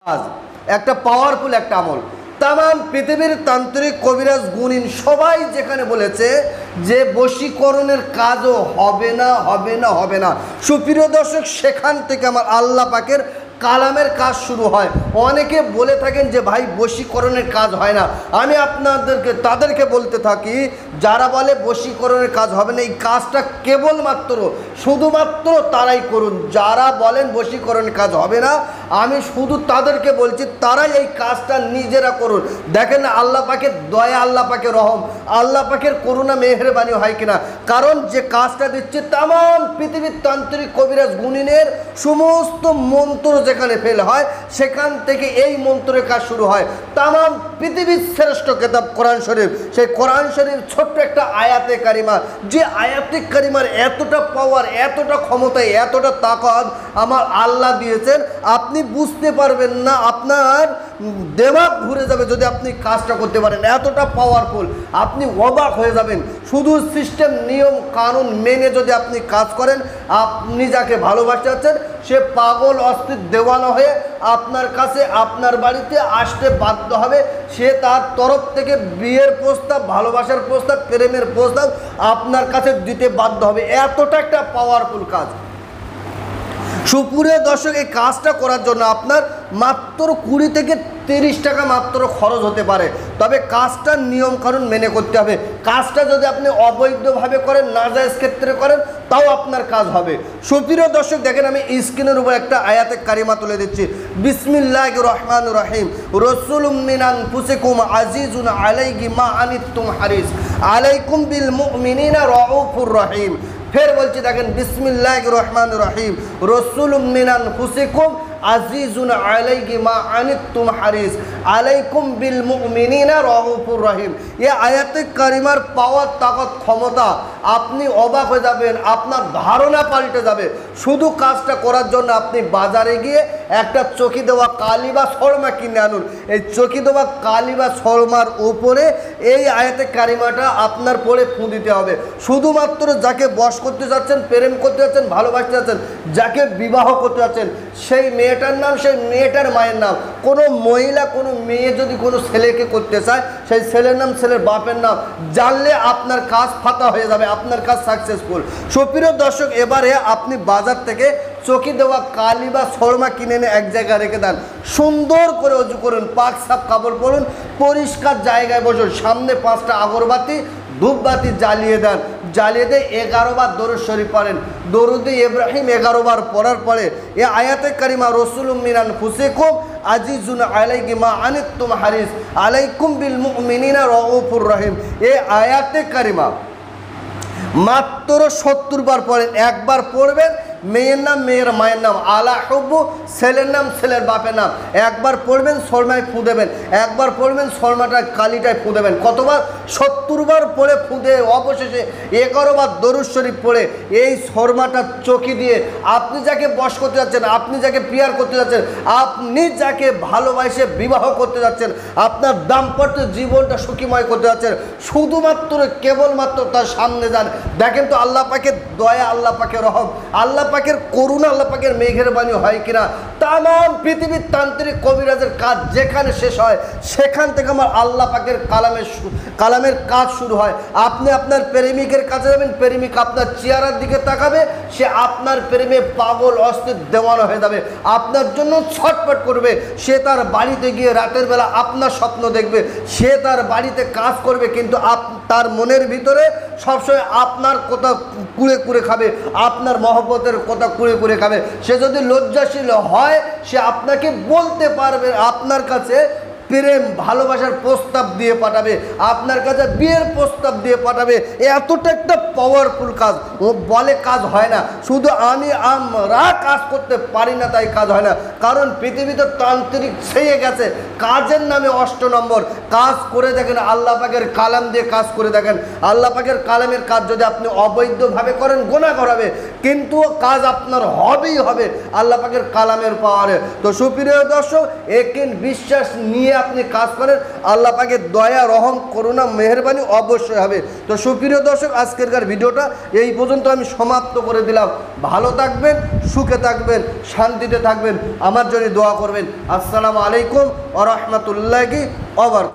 কাজ, একটা পাওয়ারফুল একটা আমল। তামাম পৃথিবীর তান্ত্রিক কবিরাজ গুণিন সবাই যেখানে বলেছে যে বশীকরণের কাজও হবে না, হবে না, হবে না। সুপ্রিয় দর্শক, সেখান থেকে আমার আল্লাহ পাকের কালামের কাজ শুরু হয়। অনেকে বলে থাকেন যে ভাই বশীকরণের কাজ হয় না। আমি তাদেরকে বলতে থাকি, যারা বলে বশীকরণের কাজ হবে না, এই কাজটা কেবলমাত্র শুধুমাত্র তারাই করুন। যারা বলেন বশীকরণের কাজ হবে না, আমি শুধু তাদেরকে বলছি তারাই এই কাজটা নিজেরা করুন। দেখেন না আল্লাহ পাকের দয়া, আল্লাহ পাকের রহম, আল্লাহ পাকের করুণা মেহেরবানি হয় কিনা। কারণ যে কাজটা দিচ্ছে তামাম পৃথিবীর তান্ত্রিক কবিরাজ গুণিনের সমস্ত মন্ত্র যেখানে ফেল হয়, সেখান থেকে এই মন্ত্রের কাজ শুরু হয়। তামাম পৃথিবীর শ্রেষ্ঠ কিতাব কোরআন শরীফ, সেই কোরআন শরীফ ছোট্ট একটা আয়াতে কারিমা, যে আয়াতে কারিমার এতটা পাওয়ার, এতটা ক্ষমতা, এতটা তাকত আমার আল্লাহ দিয়েছেন, আপনি বুঝতে পারবেন না, আপনার দেমাগ ঘুরে যাবে যদি আপনি কাজটা করতে পারেন। এতটা পাওয়ারফুল, আপনি অবাক হয়ে যাবেন। শুধু সিস্টেম নিয়ম কানুন মেনে যদি আপনি কাজ করেন, আপনি যাকে ভালোবাসতে যাচ্ছেন সে পাগল অস্থির দেওয়ানা হয়ে আপনার কাছে, আপনার বাড়িতে আসতে বাধ্য হবে। সে তার তরফ থেকে বিয়ের প্রস্তাব, ভালোবাসার প্রস্তাব, প্রেমের প্রস্তাব আপনার কাছে দিতে বাধ্য হবে। এতটা একটা পাওয়ারফুল কাজ। সুপ্রিয় দর্শক, এই কাজটা করার জন্য আপনার মাত্র 20 থেকে 30 টাকা মাত্র খরচ হতে পারে। তবে কাজটা নিয়মকানুন মেনে করতে হবে। কাজটা যদি আপনি অবৈধভাবে করেন, নাজায়েজ ক্ষেত্রে করেন, তাও আপনার কাজ হবে। সুপ্রিয় দর্শক, দেখেন আমি স্ক্রিনের উপর একটা আয়াতে কারিমা তুলে দিচ্ছি। বিসমিল্লাহির রহমানির রহিম। রাসূলুম মিন আনফুসিকুম আজিজুন আলাইহি মা আনিতুম হারিস আলাইকুম বিল মুমিনিনা রাউফুর রহিম। ফের বলছি, দেখেন বিসমিল্লাহির রহমানির রহিম। রাসূলুম মিন আনফুসিকুম আজিজুন আলাইহি মা আনিতুম হারিস আলাইকুম বিল মুমিনিনা রাউফুর রহিম। এই আয়াতে কারিমার পাওয়ার, তাকত, ক্ষমতা আপনি অবাক হয়ে যাবেন, আপনার ধারণা পাল্টে যাবে। শুধু কাজটা করার জন্য আপনি বাজারে গিয়ে একটা চকি দেওয়া কালি বা শর্মা কিনে আনুন। এই চকি দেওয়া কালি বা শর্মার উপরে এই আয়াতে কারিমাটা আপনার পরে ফুঁ দিতে হবে। শুধুমাত্র যাকে বশ করতে যাচ্ছেন, প্রেম করতে যাচ্ছেন, ভালোবাসতে যাচ্ছেন, যাকে বিবাহ করতে যাচ্ছেন, সেই মেয়েটার নাম, সেই মেয়েটার মায়ের নাম। কোনো মহিলা, কোনো মেয়ে যদি কোনো ছেলেকে করতে চায়, সেই ছেলের নাম, ছেলের বাপের নাম জানলে আপনার কাজ ফাতা হয়ে যাবে, আপনার কাজ সাকসেসফুল। সুপ্রিয় দর্শক, এবারে আপনি বাজার থেকে চকি দেওয়া কালি বা শর্মা কিনে এনে এক জায়গায় রেখে দেন। সুন্দর করে অজু করুন, পাক সাফ কাপড় পরুন, পরিষ্কার জায়গায় বসুন, সামনে 5টা আগরবাতি, ধূপবাতি জ্বালিয়ে দেন। জ্বালিয়ে দিয়ে 11 বার দরুদ শরীফ পড়েন। দরুদ ইব্রাহিম 11 বার পড়ার পরে এই আয়াতে কারিমা রাসূলুম মিন আনফুসিকুম আজিজুন আলাইহি মা আনিতুম হারিস আলাইকুম বিল মুমিনিনা রাউফুর রহিম, এই আয়াতে কারিমা মাত্র 70 বার পড়েন। একবার পড়বেন মেয়ের নাম, মেয়ের মায়ের নাম, আলা হুব্বু, ছেলের নাম, ছেলের বাপের নাম। একবার পড়বেন, শর্মায় ফুঁ দেবেন। একবার পড়বেন, শর্মাটা কালিটায় ফুঁ দেবেন। কতবার? 70 বার পড়ে ফুঁ দিয়ে অবশেষে 11 বার দরুদ শরীফ পড়ে এই শর্মাটা চকি দিয়ে আপনি যাকে বশ করতে যাচ্ছেন, আপনি যাকে পিয়ার করতে যাচ্ছেন, আপনি যাকে ভালোবাসে বিবাহ করতে যাচ্ছেন, আপনার দাম্পত্য জীবনটা সুখীময় করতে যাচ্ছেন, শুধুমাত্র কেবলমাত্র তার সামনে যান। দেখেন তো আল্লাহ পাকের দয়া, আল্লাহ পাকের রহম, আল্লাহ পাকের করুণা, আল্লাহ পাকের মেহেরবানি হয় কিনা। তামাম পৃথিবীর তান্ত্রিক কবিরাজের কাজ যেখানে শেষ হয়, সেখান থেকে আমার আল্লাহ পাকের কালামের কাজ শুরু হয়। আপনি আপনার প্রেমিকের কাছে যাবেন, প্রেমিক আপনার চেহারার দিকে তাকাবে, সে আপনার প্রেমে পাগল অস্থির দেওয়ানা হয়ে যাবে, আপনার জন্য ছটফট করবে। সে তার বাড়িতে গিয়ে রাতের বেলা আপনার স্বপ্ন দেখবে, সে তার বাড়িতে কাজ করবে, কিন্তু তার মনের ভিতরে সবসময় আপনার কথা কুড়ে কুড়ে খাবে, আপনার মহব্বতের কথা কুড়ে কুড়ে খাবে। সে যদি লজ্জাশীল হয়, সে আপনাকে বলতে পারবে, আপনার কাছে প্রেম ভালোবাসার প্রস্তাব দিয়ে পাঠাবে, আপনার কাছে বিয়ের প্রস্তাব দিয়ে পাঠাবে। এতটা একটা পাওয়ারফুল কাজ। ও বলে কাজ হয় না, শুধু আমরা কাজ করতে পারি না তাই কাজ হয় না। কারণ পৃথিবীতে তান্ত্রিক ছেয়ে গেছে, কাজের নামে 8 নম্বর। কাজ করে দেখেন, আল্লাহ পাকের কালাম দিয়ে কাজ করে দেখেন। আল্লাহ পাকের কালামের কাজ যদি আপনি অবৈধভাবে করেন, গুনাহ হবে, কিন্তু কাজ আপনার হবেই হবে আল্লাহ পাকের কালামের পাওয়ারে। তো সুপ্রিয় দর্শক, একিন বিশ্বাস নিয়ে নিয়ে আপনি কাজ করেন, আল্লাহ পাকের দয়া, রহম, করুণা, মেহেরবানি অবশ্যই হবে। তো সুপ্রিয় দর্শক, আজকেরকার ভিডিওটা এই পর্যন্ত আমি সমাপ্ত করে দিলাম। ভালো থাকবেন, সুখে থাকবেন, শান্তিতে থাকবেন, আমার জন্য দোয়া করবেন। আসসালামু আলাইকুম ওয়া রাহমাতুল্লাহি ওয়া বারাকাতুহু।